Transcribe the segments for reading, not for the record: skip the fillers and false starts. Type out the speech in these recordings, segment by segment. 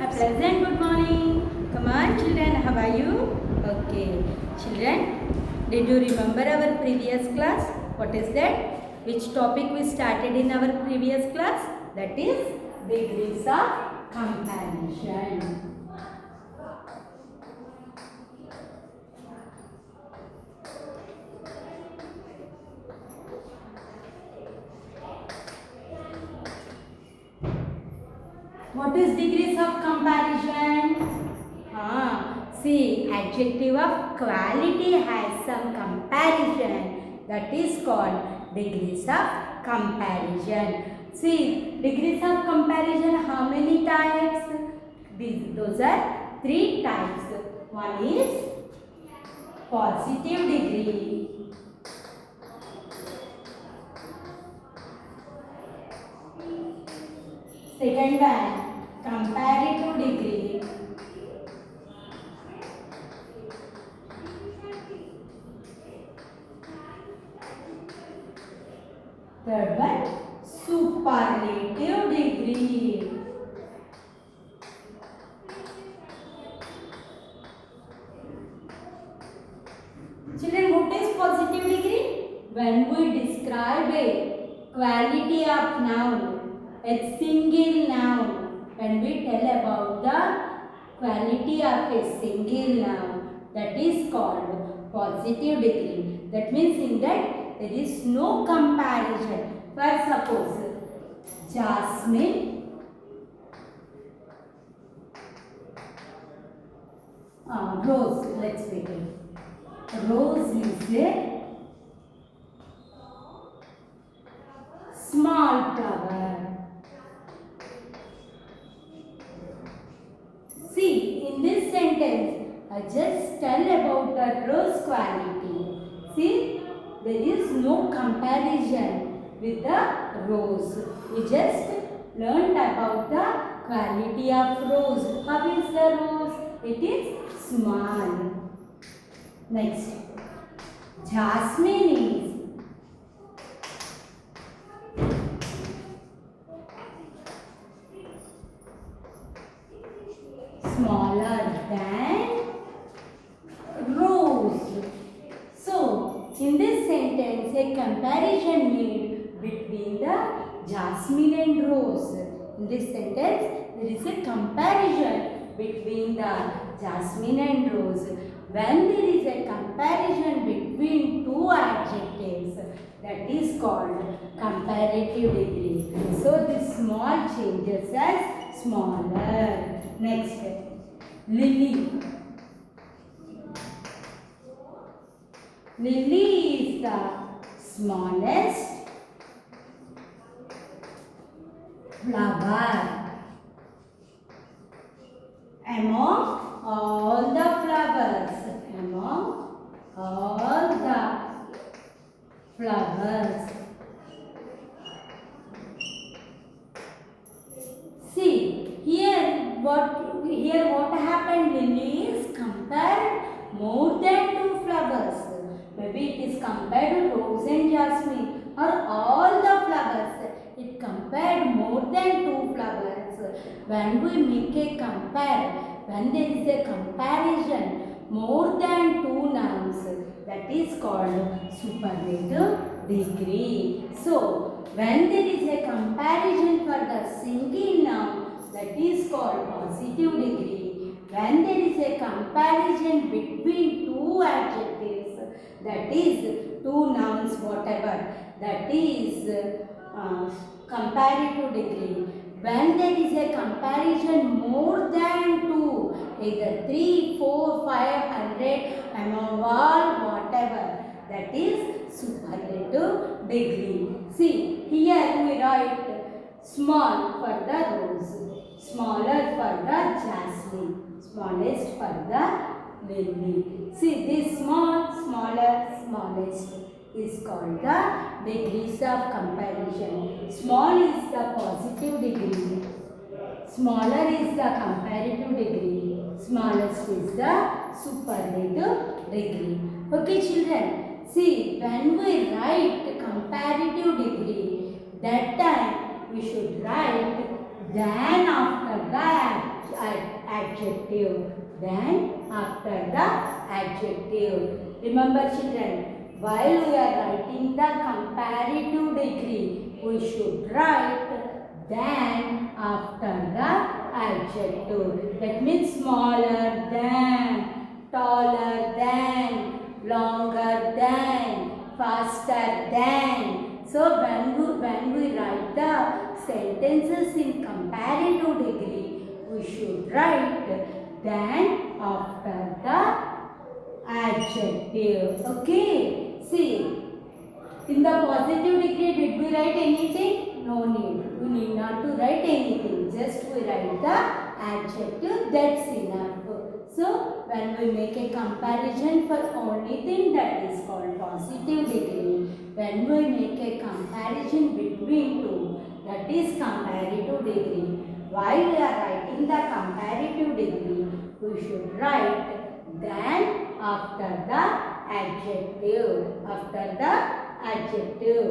A pleasant good morning. Come on children, how are you? Okay. Children, did you remember our previous class? What is that? Which topic we started in our previous class? That is degrees of comparison. What is degrees of comparison? See, adjective of quality has some comparison. That is called degrees of comparison. See, degrees of comparison, how many types? Those are 3 types. One is positive degree. Second one, comparative degree. Third one, superlative degree. Children, what is positive degree? When we describe a quality of noun, a single noun, when we tell about the quality of a single noun, that is called positive degree. That means in that there is no comparison. For suppose, Jasmine, Rose, let's begin. Rose is a small flower. See, in this sentence, I just tell about the rose quality. See, there is no comparison with the rose. We just learned about the quality of rose. How is the rose? It is small. Next, Jasmine is smaller than rose. So, in this sentence, a comparison made between the Jasmine and rose. In this sentence, there is a comparison between the Jasmine and rose. When there is a comparison between two adjectives, that is called comparative degree. So, this small changes as smaller. Next, Lily. Lily is the smallest flower among all the flowers. Among all the flowers. See, here what happened? Lily is compared more than 2 flowers. Maybe it is compared to rose and jasmine or all the flowers. It compared more than 2 flowers. When we make a compare, when there is a comparison more than 2 nouns, that is called superlative degree. So, when there is a comparison for the single noun, that is called positive degree. When there is a comparison between 2 adjectives, that is 2 nouns whatever, that is comparative degree. When there is a comparison more than 2, either 3, 4, 500, among all whatever, that is superlative degree. See, here we write small for the rose, smaller for the jasmine, smallest for the lily. See, this small, smaller, smallest is called the degrees of comparison. Small is the positive degree, smaller is the comparative degree, smallest is the superlative degree. Okay children, see, when we write comparative degree, that time we should write than after the adjective. Then after the adjective. Remember children, while we are writing the comparative degree, we should write then after the adjective. That means smaller than, taller than, longer than, faster than. So when we write the sentences in comparative degree, we should write then after the adjective. Okay. See, in the positive degree, did we write anything? No need. We need not to write anything. Just we write the adjective. That's enough. So, when we make a comparison for only thing, that is called positive degree. When we make a comparison between two, that is comparative degree. While we are writing the comparative degree, we should write then after the adjective. After the adjective.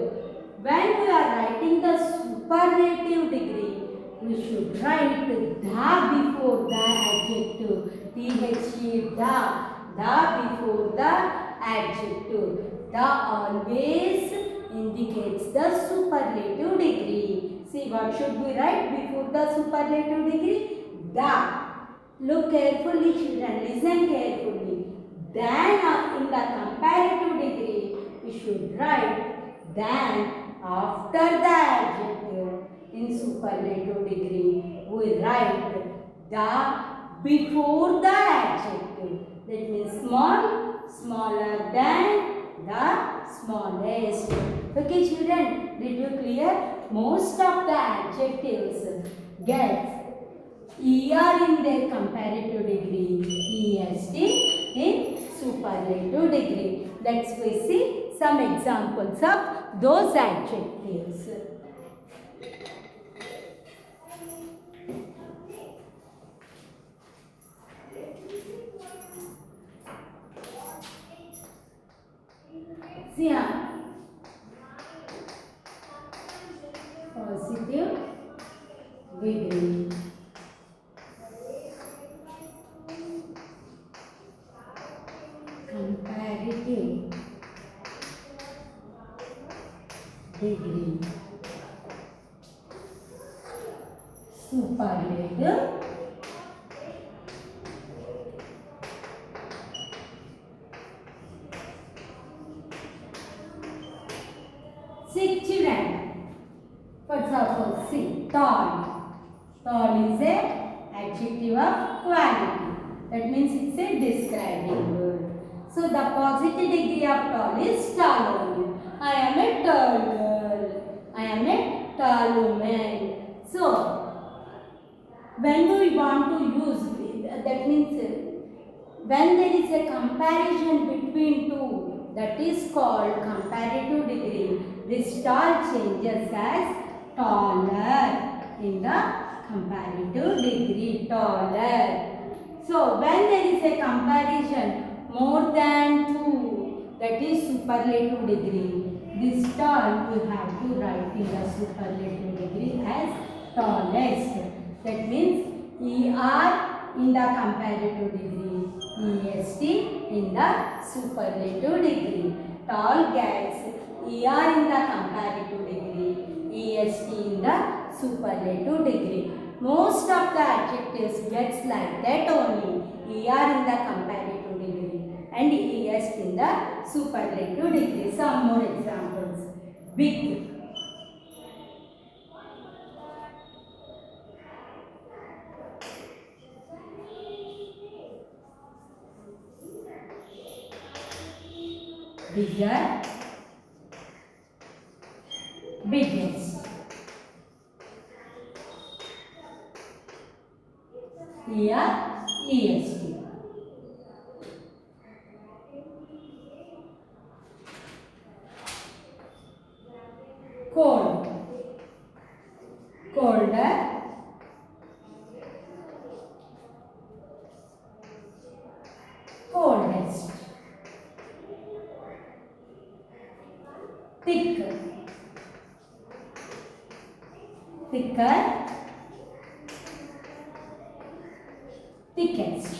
When we are writing the superlative degree, we should write the before the adjective. The before the adjective. The always indicates the superlative degree. See, what should we write before the superlative degree? The. Look carefully children, listen carefully. Then in the comparative degree, we should write then after the adjective. In superlative degree, we write the before the adjective. That means small, smaller than, the smallest. Okay children, did you clear? Most of the adjectives get ER in their comparative degree, EST in superlative degree. Let's see some examples of those adjectives. See here, positive degree. Comparative degree, superlative children. For example, see, tall. Tall is a adjective of quality. That means it's a describing word. So the positive degree of tall is tall only. I am a tall girl. I am a tall woman. So when we want to use, that means when there is a comparison between two, that is called comparative degree. This tall changes as taller in the comparative degree, taller. So when there is a comparison more than two, that is superlative degree. This tall we have to write in the superlative degree as tallest. That means ER in the comparative degree, EST in the superlative degree. Tall gets ER in the comparative degree, EST in the superlative degree. Most of the adjectives gets like that only. ER in the comparative degree and EST in the superlative degree. Some more examples. Big. Bigger, biggest. Here, EST. Cold, colder, coldest. Thick, thicker, thickest.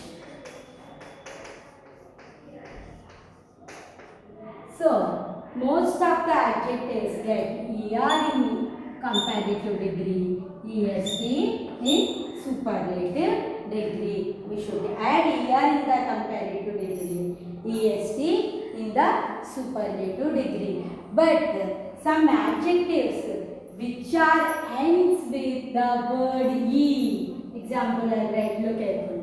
So, most of the adjectives get ER in comparative degree, EST in superlative degree. We should add ER in the comparative degree, EST in the superlative degree. But some adjectives which are ends with the word E. Example I read, look carefully.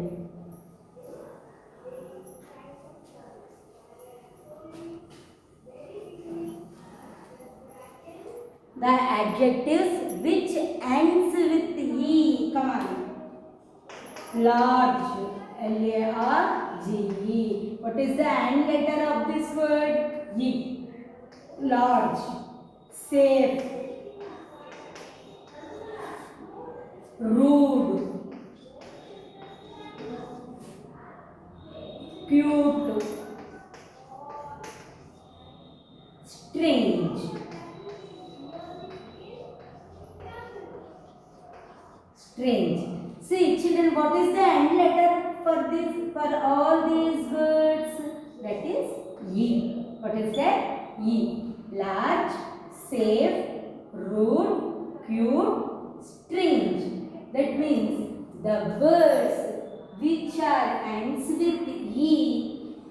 The adjectives which ends with E. Come on. Large. L-A-R-G-E. What is the end letter of this word? E. Large. Safe. Rude. Cute. Strange. Strange. See, children, what is the end letter for all these words? That is E. What is that? E. Large, safe, rude, cute, strange. That means the words which are ends with E,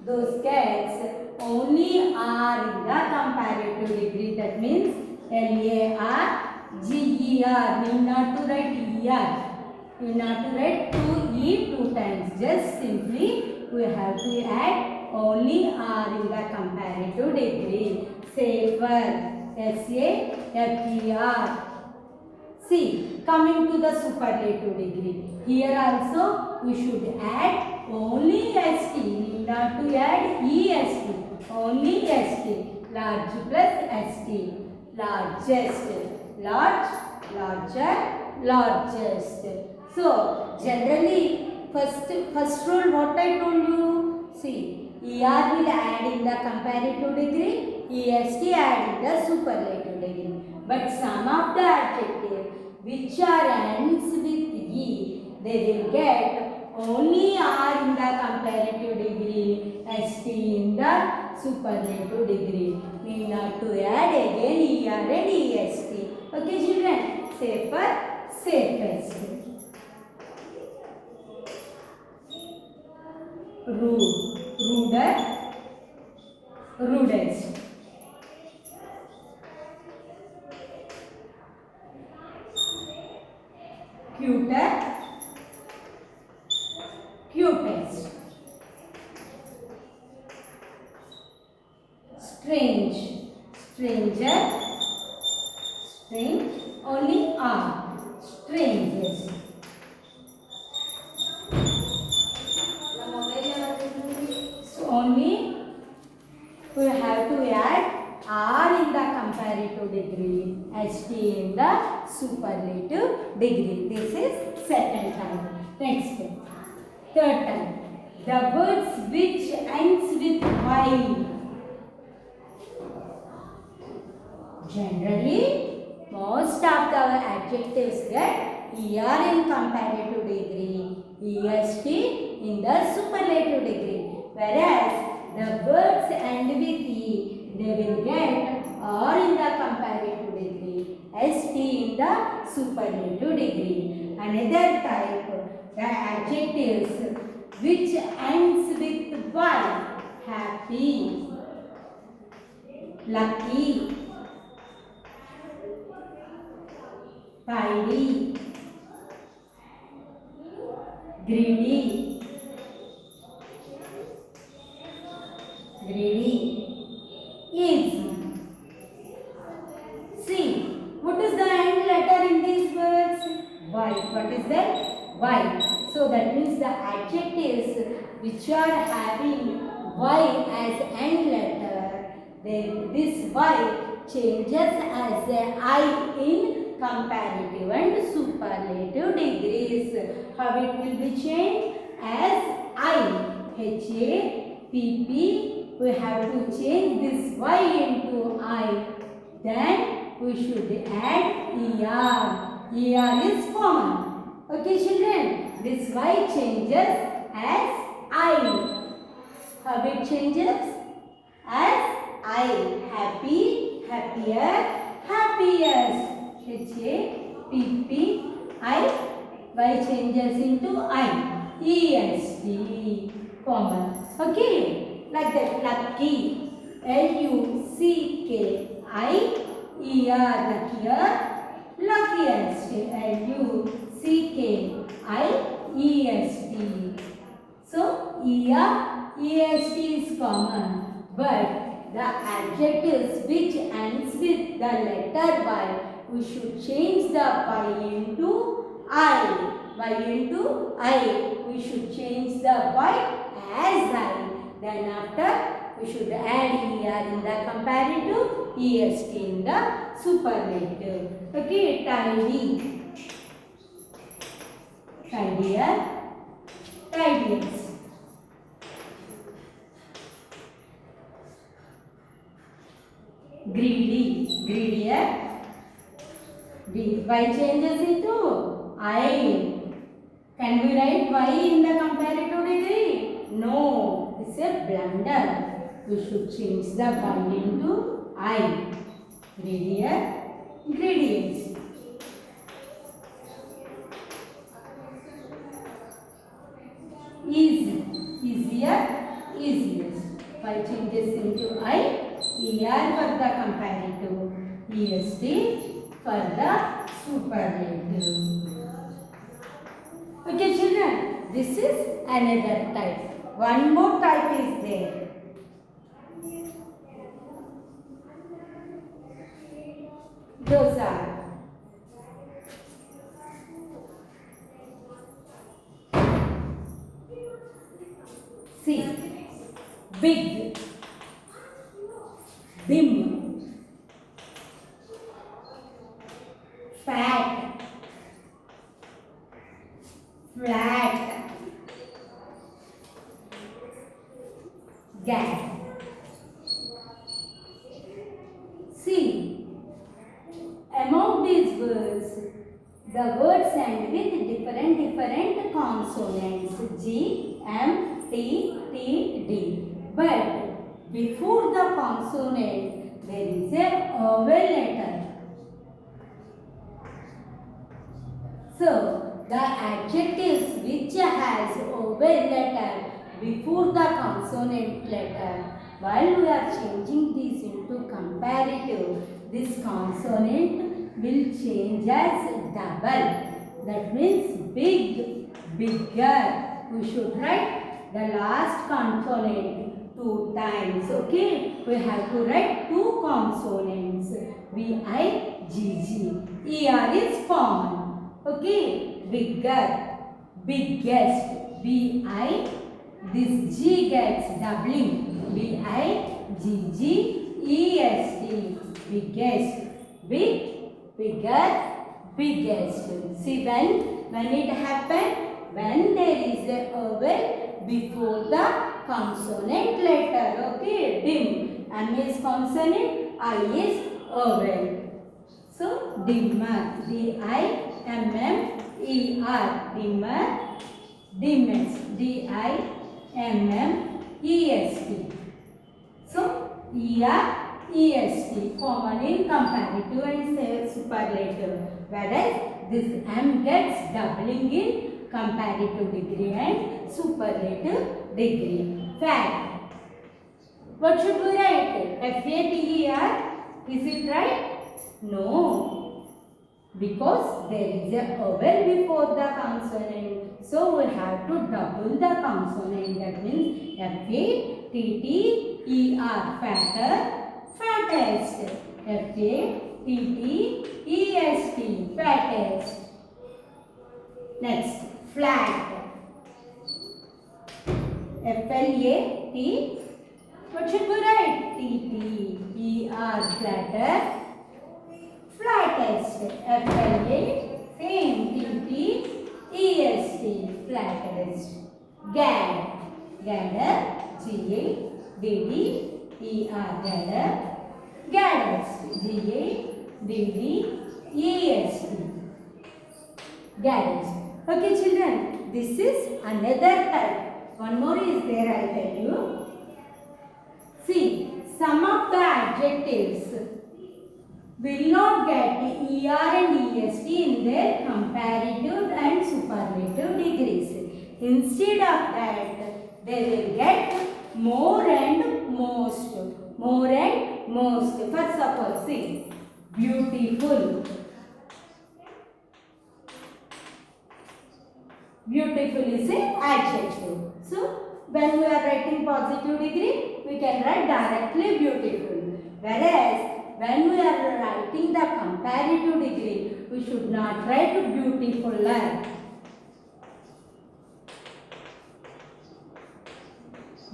those cats only are in the comparative degree. That means L-A-R-G-E-R. Need not to write E-R. You not to write 2E 2 times. Just simply we have to add only R in the comparative degree. Safer. S-A-F-E-R. See, coming to the superlative degree. Here also we should add only ST. Need not to add EST. Only ST. Large plus ST. Largest. Large, larger, largest. So, generally, first rule what I told you, see, ER will add in the comparative degree, EST add in the superlative degree. But some of the adjectives which are ends with E, they will get only R in the comparative degree, ST in the superlative degree. Need not to add again ER and EST. Okay, children? Safer, safest. Rude, ruder, rudest. Cuter, cutest. Strange, stranger, strange, only R, strangest. So only we have to add R in the comparative degree, ST in the superlative degree. This is second time. Next, third time. The words which ends with Y. Generally, most of the adjectives get ER in comparative degree, EST in the superlative degree. Whereas the words end with E, they will get R in the comparative degree, ST in the superlative degree. Another type, the adjectives which ends with Y, happy, lucky, tidy, greedy, easy. See, what is the end letter in these words? Y. What is that? Y. So that means the adjectives which are having Y as end letter, then this Y changes as a I in comparative and superlative degrees. How it will be changed? As I. H-A-P-P. We have to change this Y into I. Then we should add ER. ER is common. Okay, children. This Y changes as I. How it changes? As I. Happy, happier, happiest. H-A-P-P-I. Y changes into I. E-S-T. Common. Okay. Like that. Lucky. L-U-C-K-I-E-R. Luckier. Luckiest. L-U-C-K-I-E-S-T. So, ER-EST is common. But the adjectives which ends with the letter Y, we should change the Y into I. Y into I. We should change the Y as I. Then after, we should add ER in the comparative, EST in the superlative. Okay, tidy. Tidier, tidiest. Greedy, greedier. Y changes into I. Can we write Y in the comparative degree? No, it's a blunder. We should change the Y into I. Greedier, greediest. Easy, easier, easiest. Y changes into I. ER for the comparative, EST for the superlative. Okay children, this is another type. One more type is there. Those are C. Big, dim, fat, flat, gap. See, among these words, the words end with different consonants G, M, T, T, D. But before the consonant, there is a vowel letter. So, the adjectives which has vowel letter before the consonant letter, while we are changing this into comparative, this consonant will change as double. That means big, bigger. We should write the last consonant 2 times. Okay, we have to write 2 consonants. B-I-G-G. E-R is common. Okay, bigger, biggest. B-I. This G gets doubling. B-I-G-G-E-S-T. Biggest. Big, bigger, biggest. See when it happened? When there is a vowel before the consonant letter. Okay, dim. M is consonant, I is vowel. So, dimmer. D-I-M-M-E-R. Dimmer. Dimmest. D-I-M-M-E-S-T. So, E-R, E-S-T. Common in comparative and superlative. Whereas, this M gets doubling in comparative degree and superlative degree. Fat. What should we write? F-A-T-E-R. Is it right? No. Because there is a vowel before the consonant. So we have to double the consonant. That means F-A-T-T-E-R. Fatter, fattest. F-A-T-T-E-S-T. Fattest. Next, flat. F-L-A-T. What should we write? T-T-E-R. Flatter. Flattest. F-L-A. Same. T-T-E-S-T. Flattest. Gad. Gadder. G-A-D-D-E-R. Gadder. Gaddest. G-A-D-D-E-S-T. Gaddest. Okay children, this is another type. One more is there, I will tell you. See, some of the adjectives will not get ER and EST in their comparative and superlative degrees. Instead of that, they will get more and most. More and most. For suppose, see, beautiful. Beautiful is an adjective. So, when we are writing positive degree, we can write directly beautiful. Whereas, when we are writing the comparative degree, we should not write beautifuler.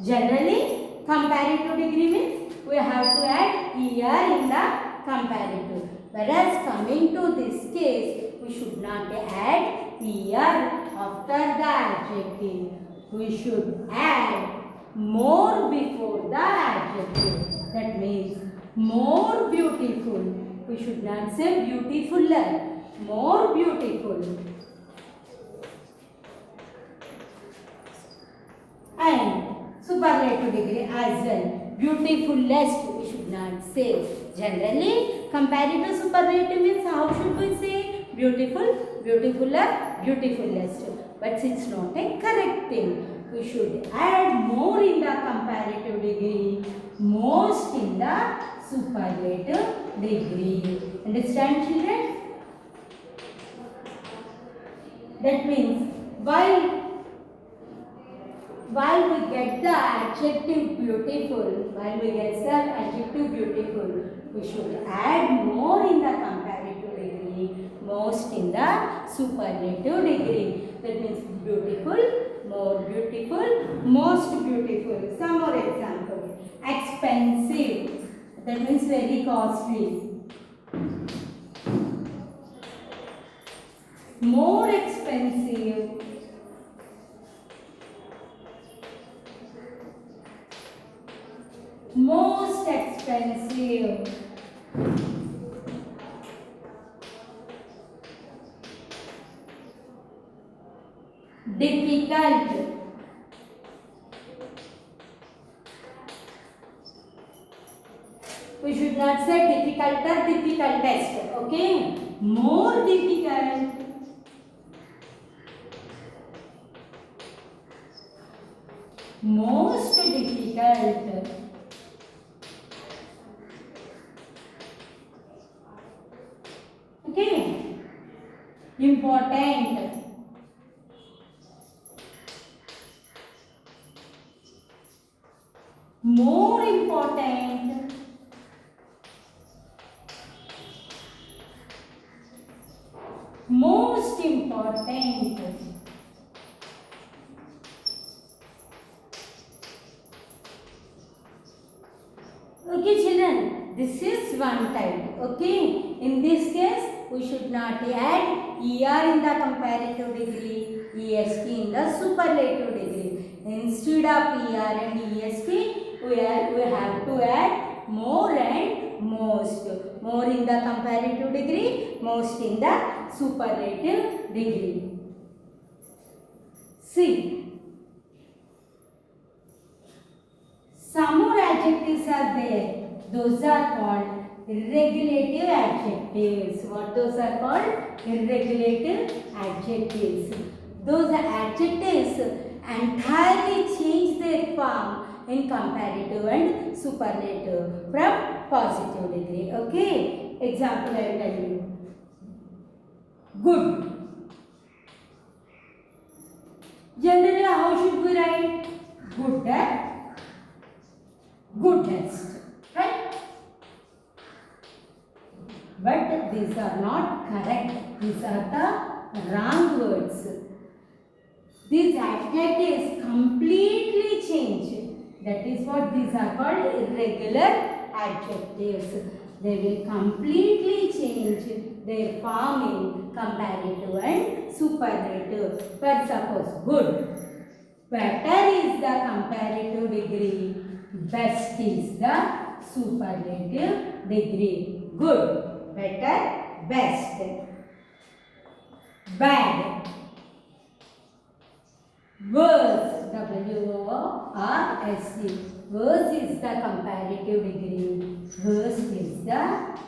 Generally, comparative degree means we have to add ER in the comparative. Whereas, coming to this case, we should not add ER after the adjective. We should add more before the adjective. That means more beautiful. We should not say beautifuler. More beautiful. And superlative degree as well. Beautifulest we should not say. Generally, comparative superlative means how should we say? Beautiful, beautifuler, beautifulest. But it's not a correct thing. We should add more in the comparative degree, most in the superlative degree. Understand, children? That means while we get the adjective beautiful, we should add more in the comparative degree, most in the superlative degree. That means beautiful, more beautiful, most beautiful. Some more examples. Expensive. That means very costly. More expensive. Most expensive. Difficult. We should not say difficult or difficultest. Okay? More difficult. Most difficult. Okay? Important. More important. Most important. Okay, children, this is one type. Okay, in this case, we should not add ER in the comparative degree, EST in the superlative degree. Instead of ER and EST, we have to add more and most. More in the comparative degree, most in the superlative degree. See, some more adjectives are there. Those are called irregulative adjectives. What those are called? Irregulative adjectives. Those adjectives entirely change their form in comparative and superlative from positive degree. Okay? Example I will tell you. Good. Generally, how should we write? Good. Goodness. Right? But these are not correct. These are the wrong words. These adjectives completely change. That is what these are called irregular adjectives. They will completely change their form in comparative and superlative. For suppose good. Better is the comparative degree. Best is the superlative degree. Good, better, best. Bad. Worse, W-O-R-S-E. Worse is the comparative degree. Worst is the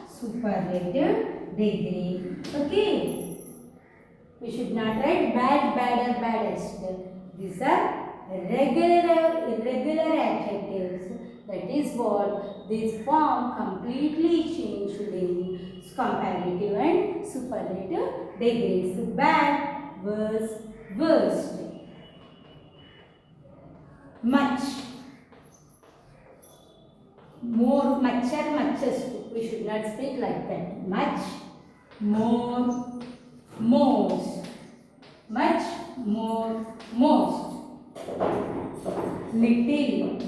superlative degree. Okay. We should not write bad, bad or baddest. These are irregular adjectives. That is what this form completely changed in comparative and superlative degrees. Bad, worse, worst. Much, more, mucher, muchest. We should not speak like that. Much, more, most. Much, more, most. Little,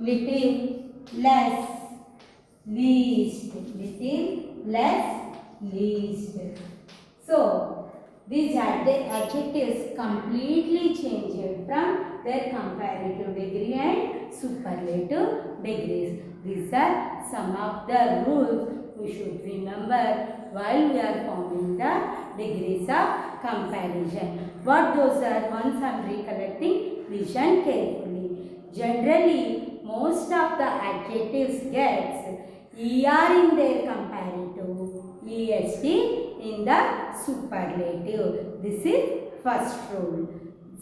little, less, least. Little, less, least. So, these adjectives completely changed from their comparative degree and superlative degrees. These are some of the rules we should remember while we are forming the degrees of comparison. What those are? Once I am recollecting, listen carefully. Generally, most of the adjectives gets ER in their comparative, EST in the superlative. This is first rule.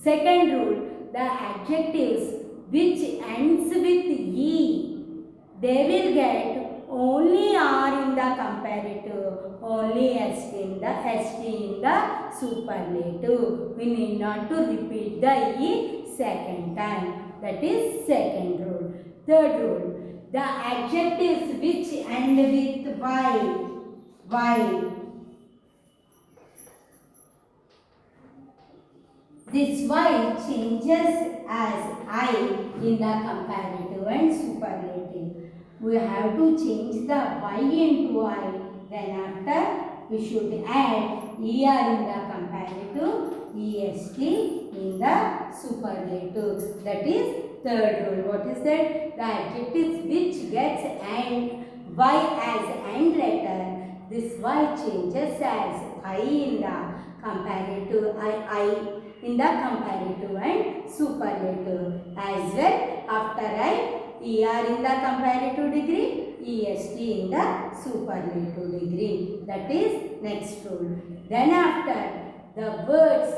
Second rule, the adjectives which ends with E, they will get only R in the comparative, only ST in the superlative. We need not to repeat the E second time. That is second rule. Third rule, the adjectives which end with Y, this Y changes as I in the comparative and superlative. We have to change the Y into I. Then after we should add ER in the comparative, EST in the superlative. That is third rule. What is that? The adjectives which gets and Y as and letter. This Y changes as I in the comparative, I in the comparative and superlative. As well, after I, ER in the comparative degree, EST in the superlative degree. That is next rule. Then after, the words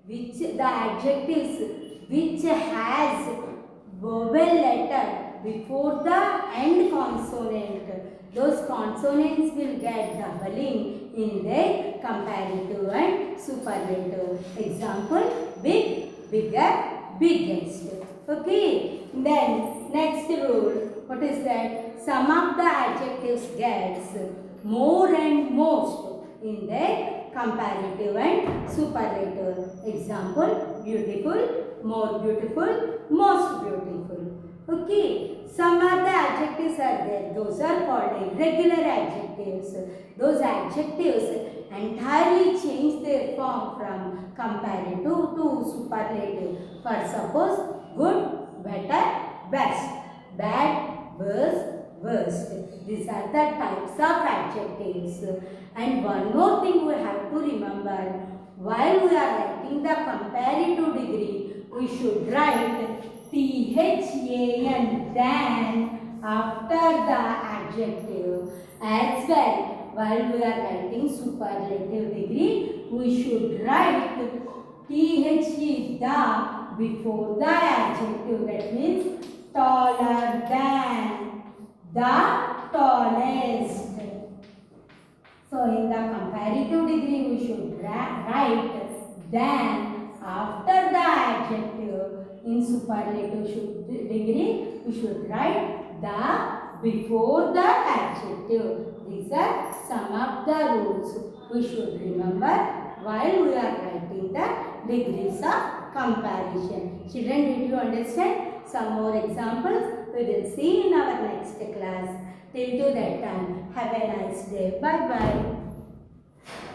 which, the adjectives which has vowel letter before the end consonant, those consonants will get doubling in their comparative and superlative. Example, big, bigger, biggest. Okay. Then next rule, what is that? Some of the adjectives gets more and most in their comparative and superlative. Example, beautiful, more beautiful, most beautiful. Okay. Some of the adjectives are there. Those are called irregular adjectives. Those adjectives entirely change their form from comparative to superlative. For suppose, good, better, best, bad, worse, worst. These are the types of adjectives. And one more thing we have to remember, while we are writing the comparative degree, we should write THAN than after the adjective. As well, while we are writing superlative degree, we should write THE the before the adjective. That means taller than, the tallest. So in the comparative degree we should write than after the adjective. In superlative degree we should write the before the adjective. These are some of the rules we should remember while we are writing the degrees of comparison. Children, did you understand? Some more examples we will see in our next class. Till to that time, have a nice day. Bye bye.